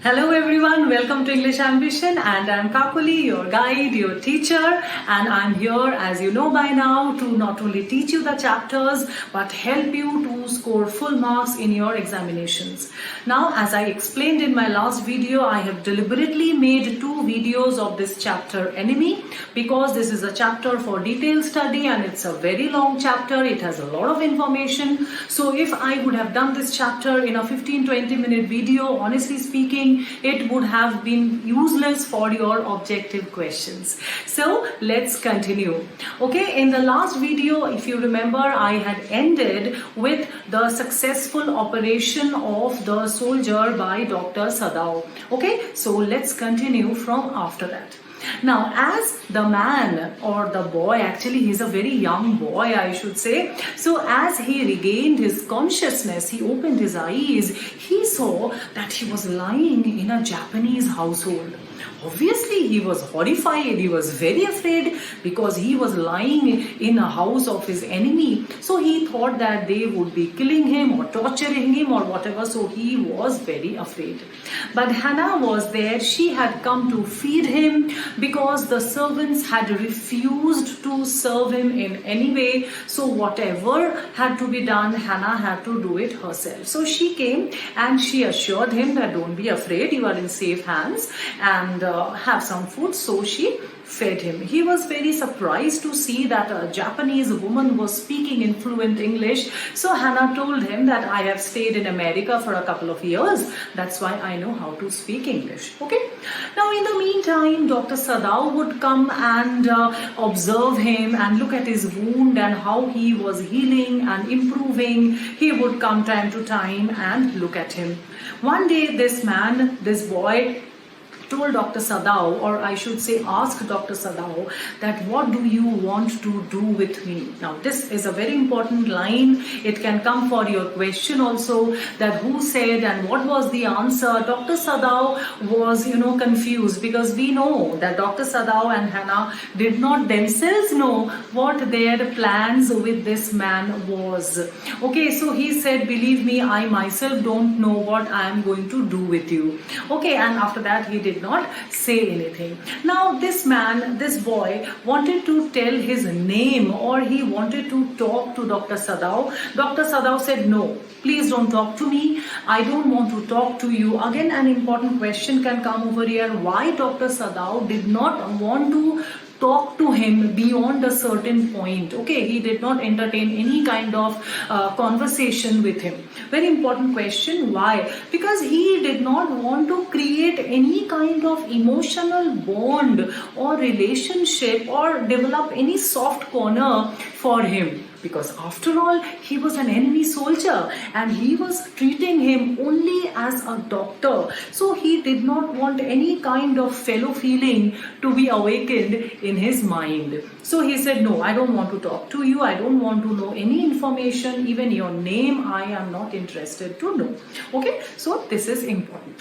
Hello everyone, welcome to English Ambition, and I'm Kakuli, your guide, your teacher, and I'm here, as you know by now, to not only teach you the chapters but help you to score full marks in your examinations. Now, as I explained in my last video, I have deliberately made two videos of this chapter Enemy because this is a chapter for detailed study and it's a very long chapter. It has a lot of information. So if I would have done this chapter in a 15-20 minute video, honestly speaking, it would have been useless for your objective questions. So let's continue. Okay, in the last video, if you remember, I had ended with the successful operation of the soldier by Dr. Sadao. Okay, so let's continue from after that. Now, as the man or the boy, actually he's a very young boy, I should say. So as he regained his consciousness, he opened his eyes, he saw that he was lying in a Japanese household. Obviously, he was horrified, he was very afraid because he was lying in a house of his enemy. So he thought that they would be killing him or torturing him or whatever. So he was very afraid. But Hannah was there. She had come to feed him because the servants had refused to serve him in any way. So whatever had to be done, Hannah had to do it herself. So she came and she assured him that don't be afraid, you are in safe hands, and have some food. So she fed him. He was very surprised to see that a Japanese woman was speaking in fluent English. So Hannah told him that I have stayed in America for a couple of years. That's why I know how to speak English. Okay. Now in the meantime, Dr. Sadao would come and observe him and look at his wound and how he was healing and improving. He would come time to time and look at him. One day this boy told Dr. Sadao, or I should say asked Dr. Sadao, that what do you want to do with me? Now this is a very important line. It can come for your question also, that who said and what was the answer. Dr. Sadao was confused because we know that Dr. Sadao and Hannah did not themselves know what their plans with this man was. Okay, so he said, believe me, I myself don't know what I am going to do with you. Okay, and after that he did not say anything. Now this boy wanted to tell his name, or he wanted to talk to Dr. Sadao. Dr. Sadao said, no, please don't talk to me. I don't want to talk to you. Again, an important question can come over here. Why Dr. Sadao did not want to talk to him beyond a certain point? Okay, he did not entertain any kind of conversation with him. Very important question. Why? Because he did not want to create any kind of emotional bond or relationship or develop any soft corner for him. Because after all, he was an enemy soldier and he was treating him only as a doctor. So he did not want any kind of fellow feeling to be awakened in his mind. So he said, no, I don't want to talk to you. I don't want to know any information, even your name. I am not interested to know. Okay, so this is important.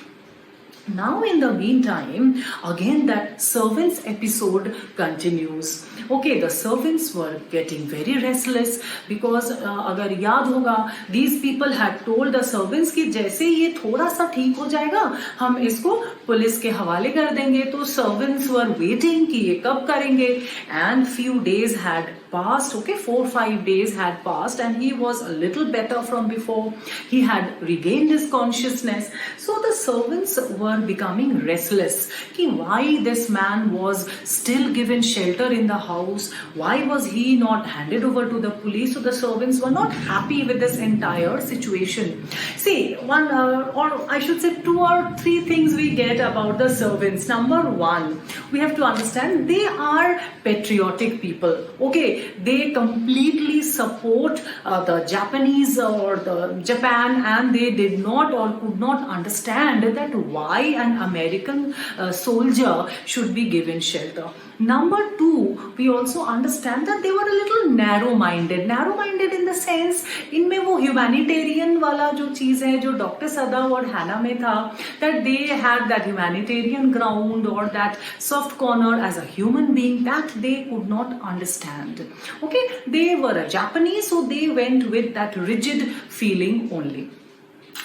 Now in the meantime, again that servants episode continues. Okay, the servants were getting very restless because अगर याद होगा, these people had told the servants कि जैसे ये थोड़ा सा ठीक हो जाएगा हम इसको पुलिस के हवाले कर देंगे. तो servants were waiting कि ये कब करेंगे, and few days had passed. Okay, 4-5 days had passed and he was a little better from before. He had regained his consciousness. So the servants were becoming restless. Why this man was still given shelter in the house? Why was he not handed over to the police? So the servants were not happy with this entire situation. See, one or I should say 2 or 3 things we get about the servants. Number one, we have to understand they are patriotic people. Okay, they completely support the Japanese or the Japan, and they did not or could not understand that why an American soldier should be given shelter. Number two, we also understand that they were a little narrow-minded. Narrow-minded in the sense, इनमें वो humanitarian वाला जो चीज़ है जो doctor सदाव और हैना में था, that they had that humanitarian ground or that soft corner as a human being that they could not understand. Okay, they were a Japanese, so they went with that rigid feeling only.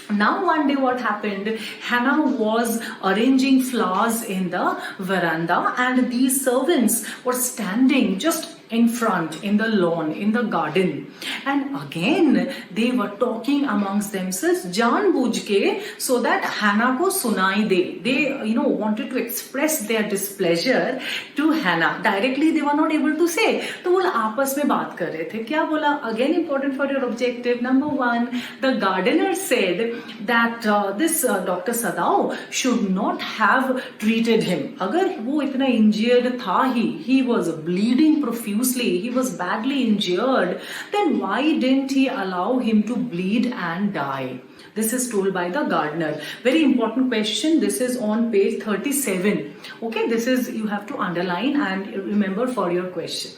Now one day what happened, Hannah was arranging flowers in the veranda and these servants were standing just in front, in the lawn, in the garden, and again they were talking amongst themselves जानबूझ के, so that Hannah को सुनाई दे. They wanted to express their displeasure to Hannah. Directly they were not able to say. तो वो आपस में बात कर रहे थे. क्या बोला? Again important for your objective. Number one, the gardener said that this Dr. Sadao should not have treated him. अगर वो इतना injured था he was bleeding profusely, he was badly injured, then why didn't he allow him to bleed and die? This is told by the gardener. Very important question. This is on page 37. Okay, this is, you have to underline and remember for your question.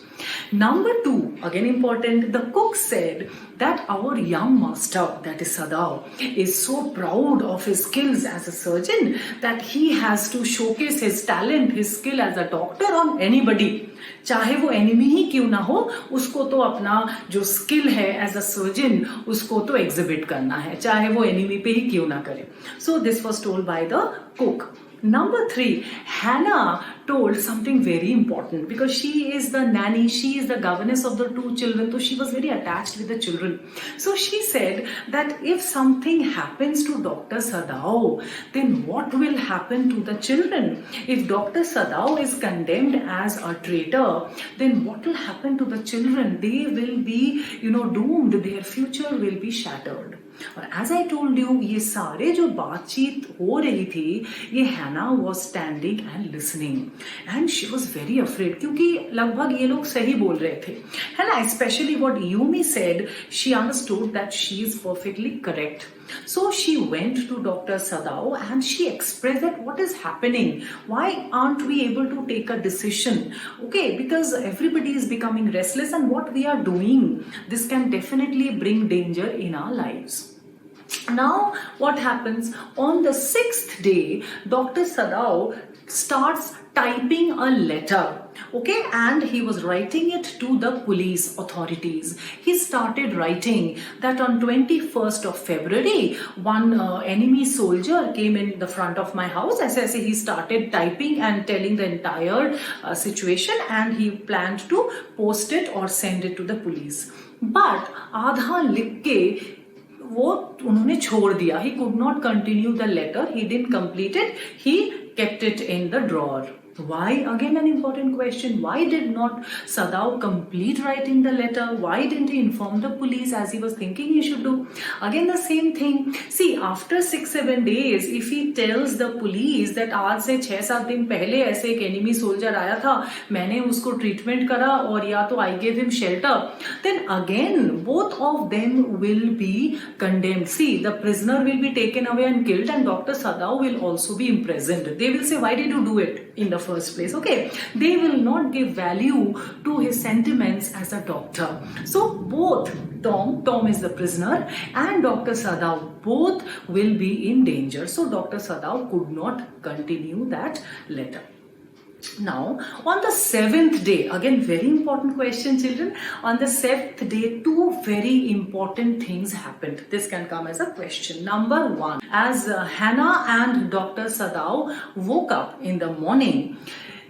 Number two, again important, the cook said that our young master, that is Sadao, is so proud of his skills as a surgeon that he has to showcase his talent, his skill as a doctor on anybody. चाहे वो enemy ही क्यों ना हो, उसको तो अपना जो skill है एज अ सर्जन उसको तो एग्जिबिट करना है, चाहे वो एनिमी पे ही क्यों ना करे. So this was told by the cook. Number three, Hannah told something very important because she is the nanny, she is the governess of the two children, so she was very attached with the children. So she said that if something happens to Dr. Sadao, then what will happen to the children? If Dr. Sadao is condemned as a traitor, then what will happen to the children? They will be, doomed, their future will be shattered. और as I told you, ये सारे जो बातचीत हो रही थी, ये हैना was standing and listening and she was very afraid, क्योंकि लगभग ये लोग सही बोल रहे थे, है ना. Specially what Yumi said, she understood that she is perfectly correct. So she went to Dr. Sadao and she expressed that what is happening, why aren't we able to take a decision, okay, because everybody is becoming restless and what we are doing, this can definitely bring danger in our lives. Now what happens, on the 6th day Dr. Sadao starts typing a letter, okay, and he was writing it to the police authorities. He started writing that on 21st of February one enemy soldier came in the front of my house. As I say, he started typing and telling the entire situation, and he planned to post it or send it to the police. But आधा लिख के वो उन्होंने छोड़ दिया. He could not continue the letter, he didn't complete it, he kept it in the drawer. Why? Again an important question. Why did not Sadao complete writing the letter? Why didn't he inform the police as he was thinking he should do? Again the same thing. See, after 6-7 days, if he tells the police that आज से 6-7 दिन पहले ऐसे एक enemy soldier आया था, मैंने उसको treatment करा और या तो I gave him shelter, then again both of them will be condemned. See, the prisoner will be taken away and killed, and Dr. Sadao will also be imprisoned. They will say, why did you do it in the first place? Okay, they will not give value to his sentiments as a doctor. So both Tom is the prisoner, and Dr. Sadao, both will be in danger. So Dr. Sadao could not continue that letter. Now on the 7th day, again very important question, children, on the 7th day two very important things happened. This can come as a question. Number one, as Hannah and Dr. Sadao woke up in the morning,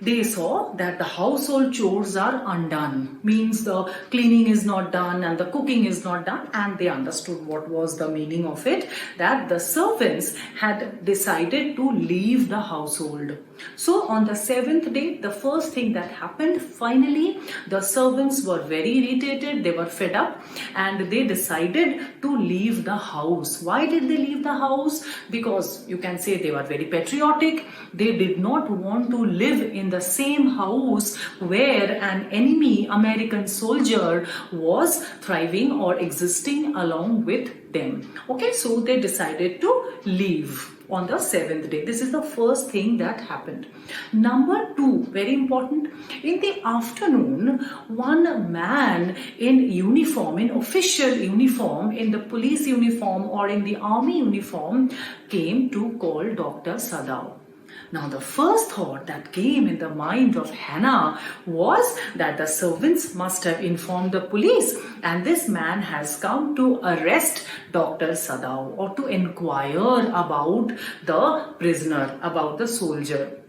they saw that the household chores are undone, means the cleaning is not done and the cooking is not done, and they understood what was the meaning of it, that the servants had decided to leave the household. So on the 7th day, the first thing that happened, finally the servants were very irritated, they were fed up, and they decided to leave the house. Why did they leave the house? Because you can say they were very patriotic. They did not want to live in the same house where an enemy American soldier was thriving or existing along with them. Okay, so they decided to leave on the 7th day. This is the first thing that happened. Number two, very important, in the afternoon, one man in uniform, in official uniform, in the police uniform or in the army uniform, came to call Dr. Sadao. Now, the first thought that came in the mind of Hannah was that the servants must have informed the police, and this man has come to arrest Dr. Sadao or to inquire about the prisoner, about the soldier.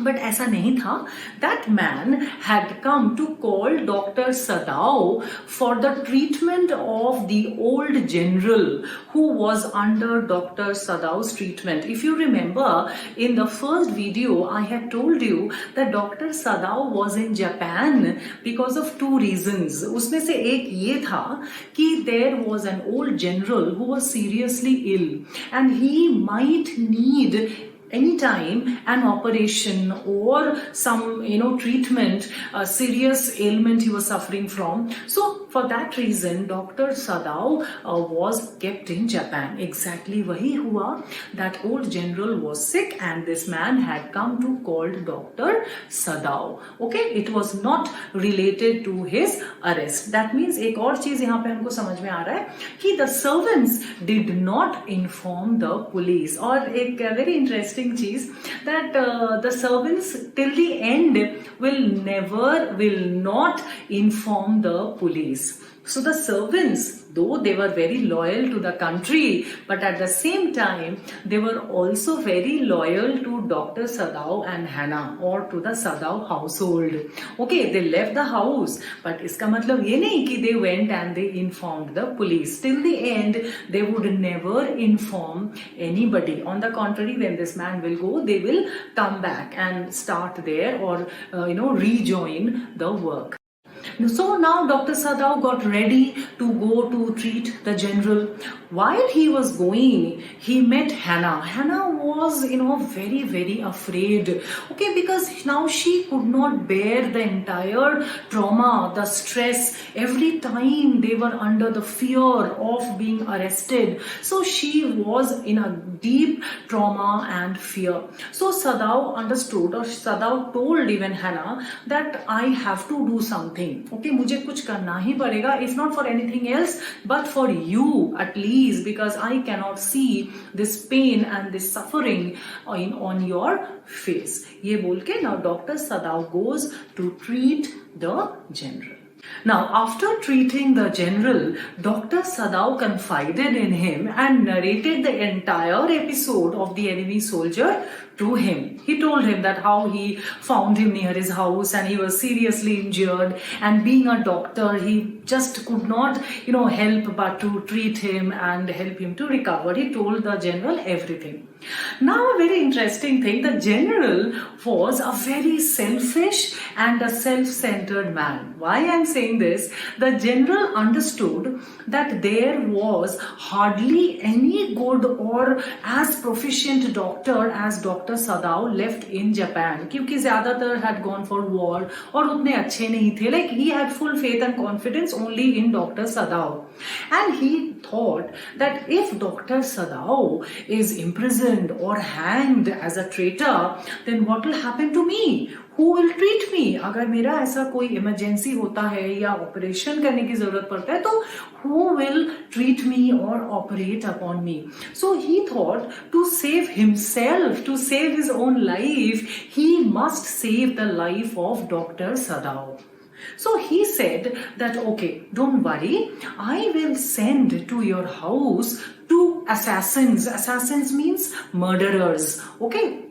But ऐसा नहीं था. That man had come to call Dr. Sadao for the treatment of the old general who was under Dr. Sadao's treatment. If you remember, in the first video, I had told you that Dr. Sadao was in Japan because of two reasons. उसमें से एक ये था कि there was an old general who was seriously ill and he might need anytime an operation or some treatment, a serious ailment he was suffering from. So for that reason Dr. Sadao was kept in Japan. Exactly वही हुआ. That old general was sick and this man had come to call Dr. Sadao. Okay, it was not related to his arrest. That means एक और चीज यहाँ पे हमको समझ में आ रहा है कि the servants did not inform the police. और एक very interesting cheese that the servants till the end will not inform the police. So the servants, though they were very loyal to the country, but at the same time they were also very loyal to Dr. Sadao and Hannah or to the Sadao household. Okay, they left the house, but इसका मतलब ये नहीं कि they went and they informed the police. Till the end they would never inform anybody. On the contrary, when this man will go, they will come back and start there or rejoin the work. So now Dr. Sadao got ready to go to treat the general. While he was going, he met Hannah. Hannah was, very, very afraid. Okay, because now she could not bear the entire trauma, the stress. Every time they were under the fear of being arrested. So she was in a deep trauma and fear. So Sadao understood, or Sadao told even Hannah that I have to do something. Okay, मुझे कुछ करना ही पड़ेगा, if not for anything else, but for you at least, because I cannot see this pain and this suffering on your face. ये बोल के now Dr. Sadao goes to treat the general. Now, after treating the general, Dr. Sadao confided in him and narrated the entire episode of the enemy soldier to him. He told him that how he found him near his house and he was seriously injured, and being a doctor, he just could not, help but to treat him and help him to recover. He told the general everything. Now, a very interesting thing, the general was a very selfish and a self-centered man. Why I am saying this? The general understood that there was hardly any good or as proficient doctor as Dr. Sadao left in Japan, क्योंकि ज़्यादातर had gone for war और उतने अच्छे नहीं थे. Like he had full faith and confidence only in Dr. Sadao, and he thought that if Dr. Sadao is imprisoned or hanged as a traitor, then what will happen to me? Who will treat me? अगर मेरा ऐसा कोई emergency होता है या operation करने की जरूरत पड़ता है, तो who will treat me or operate upon me? So he thought to save himself, to save his own life, he must save the life of Dr. Sadao. So he said that, okay, don't worry, I will send to your house 2 assassins. Assassins means murderers. Okay.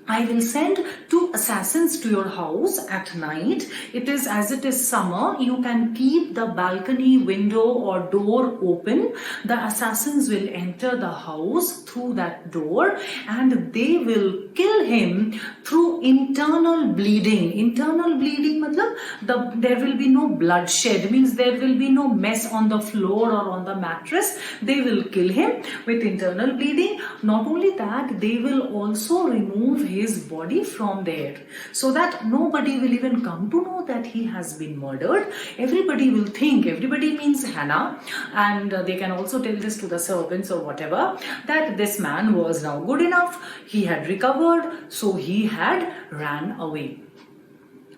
I will send 2 assassins to your house at night. It is as it is summer. You can keep the balcony window or door open. The assassins will enter the house through that door and they will kill him through internal bleeding. Internal bleeding matlab there will be no bloodshed. Means there will be no mess on the floor or on the mattress. They will kill him with internal bleeding. Not only that, they will also remove his body from there, so that nobody will even come to know that he has been murdered. Everybody will think, everybody means Hannah, and they can also tell this to the servants or whatever, that this man was now good enough, he had recovered, so he had ran away.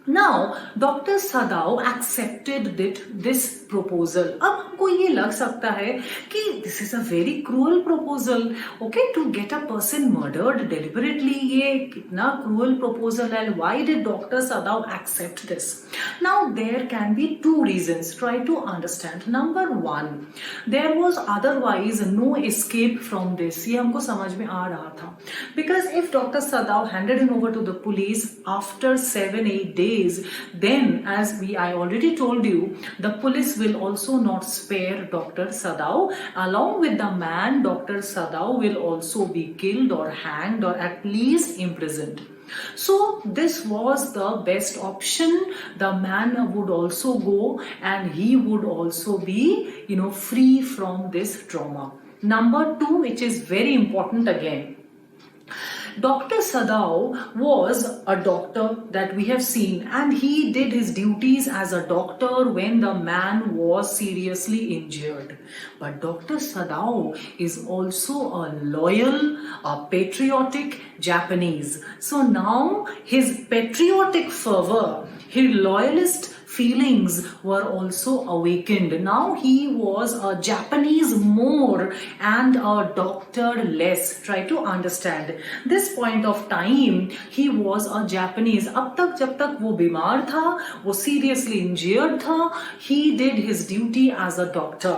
Now, Dr. Sadao accepted this proposal. अब हमको ये लग सकता है कि this is a very cruel proposal, okay, to get a person murdered deliberately, ये कितना cruel proposal है, व्हाई डिड डॉक्टर सदाव accept this? Now there can be two reasons, try to understand. Number one, there was otherwise no escape from this. ये हमको समझ में आ रहा था, बिकॉज इफ डॉक्टर सदाव handed him over to the police after 7-8 days, then as I already told you, the police will also not spare Dr. Sadav. Along with the man, Dr. Sadav will also be killed or hanged or at least imprisoned. So this was the best option. The man would also go and he would also be, free from this trauma. Number two, which is very important again, Dr. Sadav was a doctor that we have seen, and he did his duties as a doctor when the man was seriously injured. But Dr. Sadav is also a loyal, a patriotic Japanese. So now his patriotic fervor, his loyalist feelings were also awakened. Now he was a Japanese more and a doctor less. Try to understand. This point of time, he was a Japanese. अब तक जब तक वो बीमार था, वो seriously injured था, he did his duty as a doctor.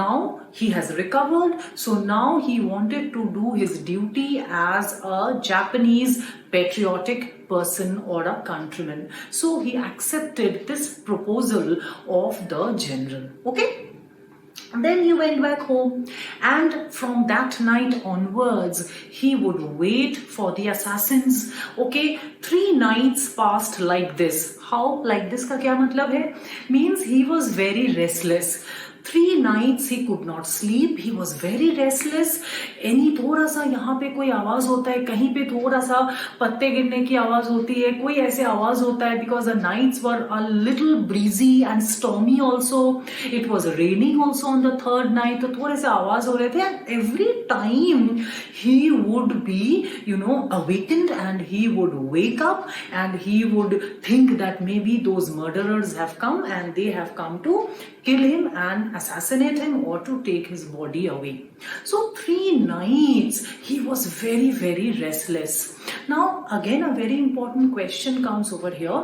Now he has recovered, so now he wanted to do his duty as a Japanese patriotic person or a countryman. So he accepted this proposal of the general. Okay? Then he went back home, and from that night onwards, he would wait for the assassins. Okay, 3 nights passed like this. How like this का क्या मतलब है? Means he was very restless. 3 nights he could not sleep. He was very restless. Any थोड़ा सा यहाँ पे कोई आवाज होता है, कहीं पे थोड़ा सा पत्ते गिरने की आवाज होती है, कोई ऐसे आवाज होता है, because the nights were a little breezy and stormy also. It was raining also on the 3rd night. तो थोड़े से आवाज हो रहे थे, and every time he would be, awakened, and he would wake up and he would think that maybe those murderers have come and they have come to kill him and assassinate him or to take his body away. So 3 nights he was very, very restless. Now again a very important question comes over here.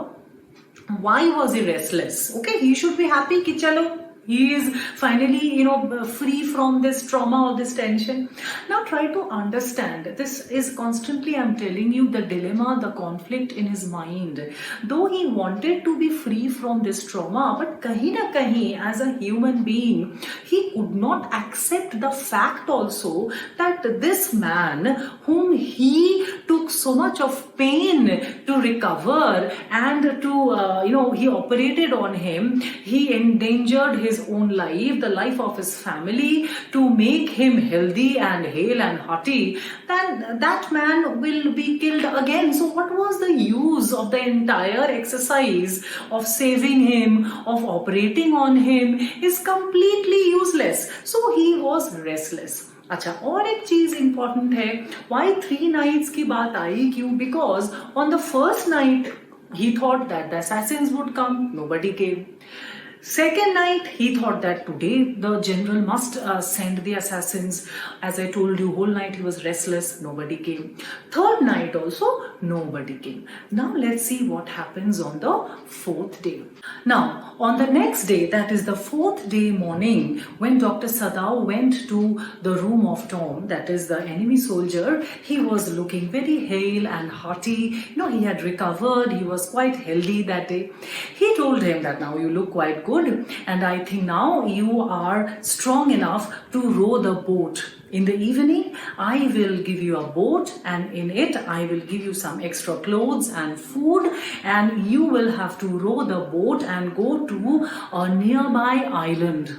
Why was he restless? Okay, he should be happy ki chalo he is finally, free from this trauma or this tension. Now try to understand. This is constantly, I'm telling you, the dilemma, the conflict in his mind. Though he wanted to be free from this trauma, but kahin na kahin, as a human being, he could not accept the fact also that this man, whom he took so much of pain to recover and to, he operated on him, he endangered his own life, the life of his family, to make him healthy and hale and hearty, then that man will be killed again. So what was the use of the entire exercise of saving him, of operating on him, is completely useless. So he was restless. अच्छा, और एक चीज important है, why 3 nights की बात आई, क्यों? Because on the first night he thought that the assassins would come, nobody came. Second night, he thought that today the general must send the assassins. As I told you, whole night he was restless, nobody came. Third night also, nobody came. Now let's see what happens on the 4th day. Now, on the next day, that is the 4th day morning, when Dr. Sadav went to the room of Tom, that is the enemy soldier, he was looking very hale and hearty. He had recovered, he was quite healthy that day. He told him that now you look quite good, and I think now you are strong enough to row the boat. In the evening, I will give you a boat, and in it I will give you some extra clothes and food, and you will have to row the boat and go to a nearby island.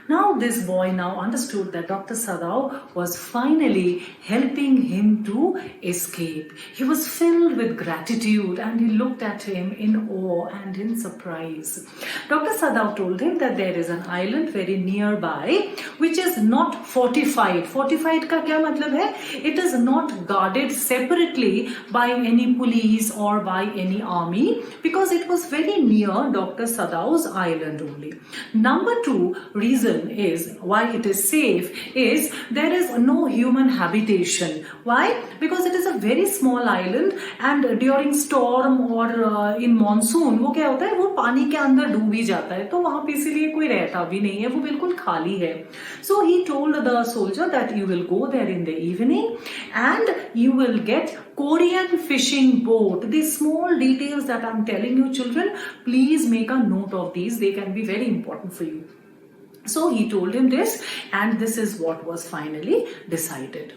Now this boy now understood that Dr. Sadav was finally helping him to escape. He was filled with gratitude, and he looked at him in awe and in surprise. Dr. Sadav told him that there is an island very nearby which is not fortified. Fortified का क्या मतलब है? It is not guarded separately by any police or by any army, because it was very near Dr. Sadav's island only. Number 2 reason reason is why it is safe is there is no human habitation. Why? Because it is a very small island and during storm or in monsoon वो क्या होता है, वो पानी के अंदर डूब ही जाता है, तो वहां पे इसीलिए कोई रहता भी नहीं है, वो बिल्कुल खाली है. So he told the soldier that you will go there in the evening and you will get Korean fishing boat. These small details that I'm telling you, children, please make a note of these. They can be very important for you. So he told him this, and this is what was finally decided.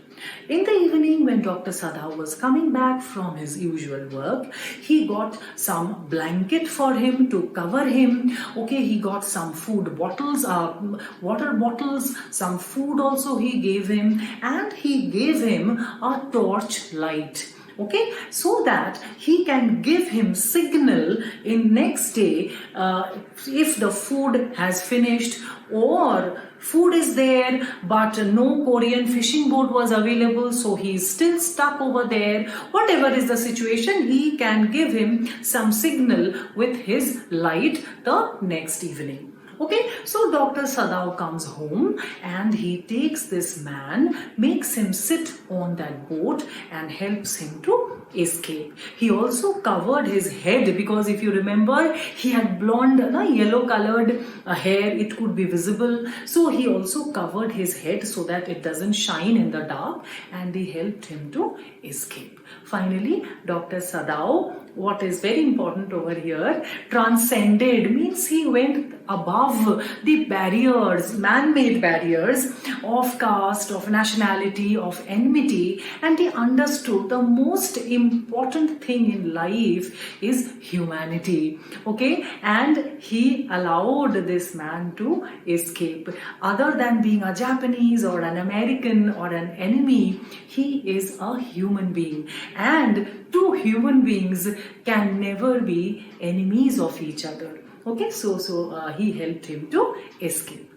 In the evening, when Dr. Sadao was coming back from his usual work, he got some blanket for him to cover him. Okay, he got some food bottles, water bottles, some food also he gave him, and he gave him a torch light. Okay, so that he can give him signal in next day if the food has finished or food is there but no Korean fishing boat was available, so he is still stuck over there. Whatever is the situation, he can give him some signal with his light the next evening. Okay, so Dr. Sadao comes home and he takes this man, makes him sit on that boat and helps him to escape. He also covered his head because if you remember, he had blonde, yellow colored hair, it could be visible. So he also covered his head so that it doesn't shine in the dark, and he helped him to escape. Finally, Dr. Sadao, what is very important over here, transcended means he went above the barriers, man-made barriers of caste, of nationality, of enmity, and he understood the most important thing in life is humanity. Okay, and he allowed this man to escape. Other than being a Japanese or an American or an enemy, he is a human being, and two human beings can never be enemies of each other. Okay, so he helped him to escape.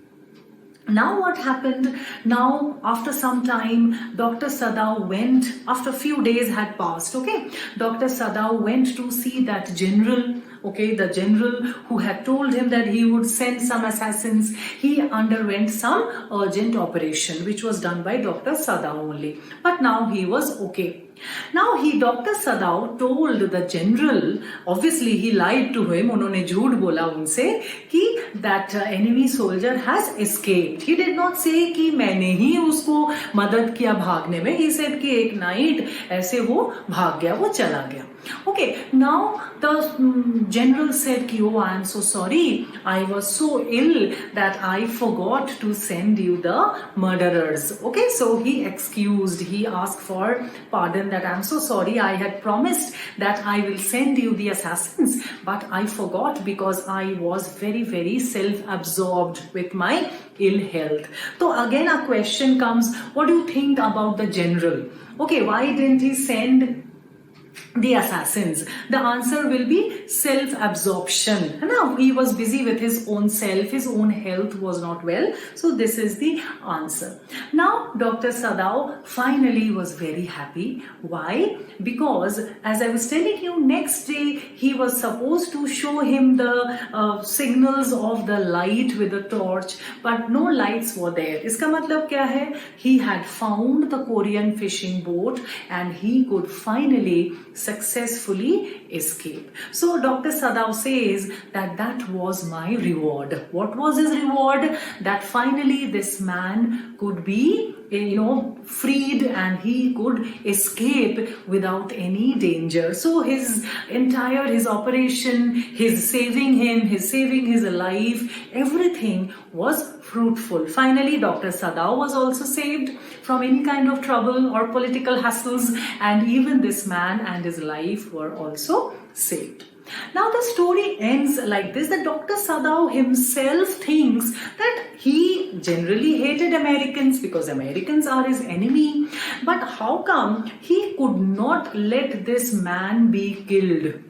Now what happened? Now after some time, Dr. Sadao went, after few days had passed, okay, Dr. Sadao went to see that general. Okay, the general who had told him that he would send some assassins. He underwent some urgent operation which was done by Dr. Sadao only. But now he was okay. Now Dr. Sadao told the general, obviously he lied to him, उन्होंने झूठ बोला उनसे कि that enemy soldier has escaped. He did not say कि मैंने ही उसको मदद किया भागने में. He said कि एक night ऐसे वो भाग गया, वो चला गया. Okay, now the general said कि oh, I am so sorry, I was so ill that I forgot to send you the murderers. Okay, so he excused, he asked for pardon that I am so sorry, I had promised that I will send you the assassins, but I forgot because I was very, very self-absorbed with my ill health. So again a question comes, what do you think about the general? Okay, why didn't he send the assassins? The answer will be self-absorption. Now he was busy with his own self, his own health was not well. So this is the answer. Now Dr. Sadao finally was very happy. Why? Because as I was telling you, next day he was supposed to show him the signals of the light with the torch, but no lights were there. इसका मतलब क्या है? He had found the Korean fishing boat and he could finally successfully escape. So Dr. Sadao says that was my reward. What was his reward? That finally this man could be freed and he could escape without any danger. So his operation, his saving his life, everything was fruitful. Finally, Dr. Sadao was also saved from any kind of trouble or political hassles, and even this man and his life were also saved. Now the story ends like this, that Dr. Sadao himself thinks that he generally hated Americans because Americans are his enemy. But how come he could not let this man be killed?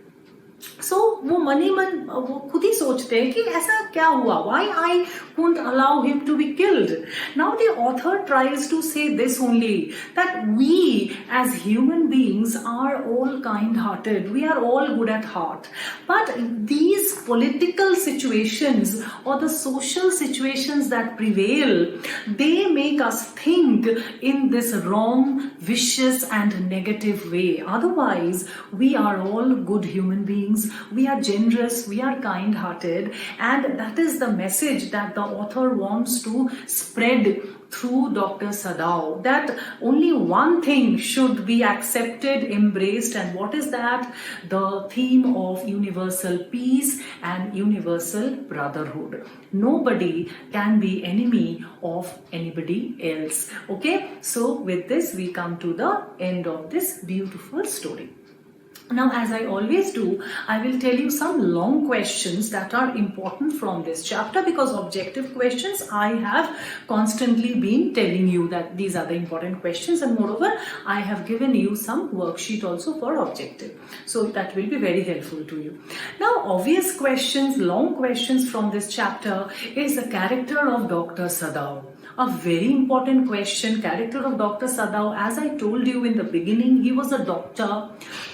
सो वो वो खुद ही सोचते हैं कि ऐसा क्या हुआ, why I couldn't allow him to be killed. Now the author tries to say this only, that we as human beings are all kind-hearted, we are all good at heart, but these political situations or the social situations that prevail, they make us think in this wrong, vicious and negative way. Otherwise we are all good human beings, we are generous, we are kind-hearted, and that is the message that the author wants to spread through Dr. Sadao, that only one thing should be accepted, embraced, and what is that? The theme of universal peace and universal brotherhood. Nobody can be enemy of anybody else. Okay, so with this we come to the end of this beautiful story. Now, as I always do, I will tell you some long questions that are important from this chapter, because objective questions I have constantly been telling you that these are the important questions, and moreover I have given you some worksheet also for objective, so that will be very helpful to you. Now, obvious questions, long questions from this chapter is the character of Dr. Sadao. A very important question, character of Dr. Sadao. As I told you in the beginning, he was a doctor.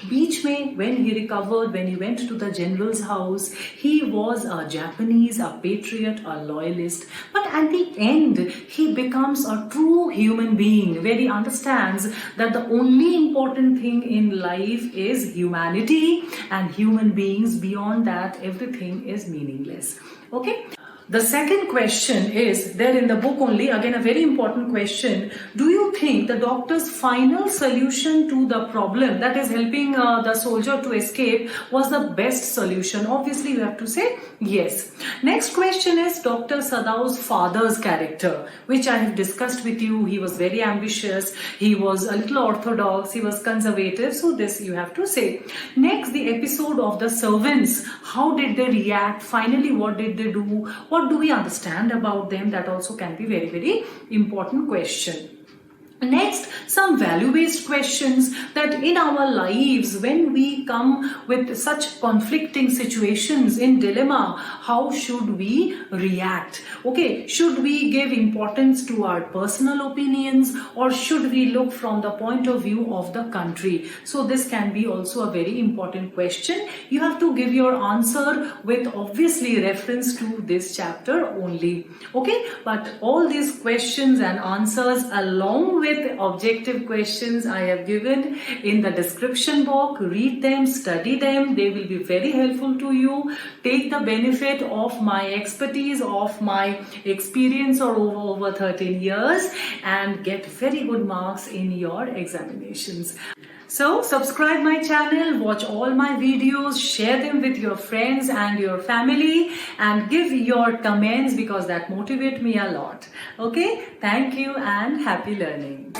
Beach mein, when he recovered, when he went to the general's house, he was a Japanese, a patriot, a loyalist. But at the end, he becomes a true human being, where he understands that the only important thing in life is humanity and human beings. Beyond that, everything is meaningless. Okay? The second question is there in the book only, again a very important question. Do you think the doctor's final solution to the problem, that is helping the soldier to escape, was the best solution? Obviously you have to say yes. Next question is Dr. Sadao's father's character, which I have discussed with you. He was very ambitious, he was a little orthodox, he was conservative, so this you have to say. Next, the episode of the servants, how did they react, finally what did they do, what do we understand about them? That also can be very, very important question. Next, some value-based questions, that in our lives, when we come with such conflicting situations in dilemma, how should we react? Okay, should we give importance to our personal opinions, or should we look from the point of view of the country? So this can be also a very important question. You have to give your answer with obviously reference to this chapter only. Okay, but all these questions and answers along with objective questions I have given in the description box. Read them, study them, they will be very helpful to you. Take the benefit of my expertise, of my experience of over 13 years, and get very good marks in your examinations. So subscribe my channel, watch all my videos, share them with your friends and your family, and give your comments, because that motivates me a lot. Okay, thank you and happy learning.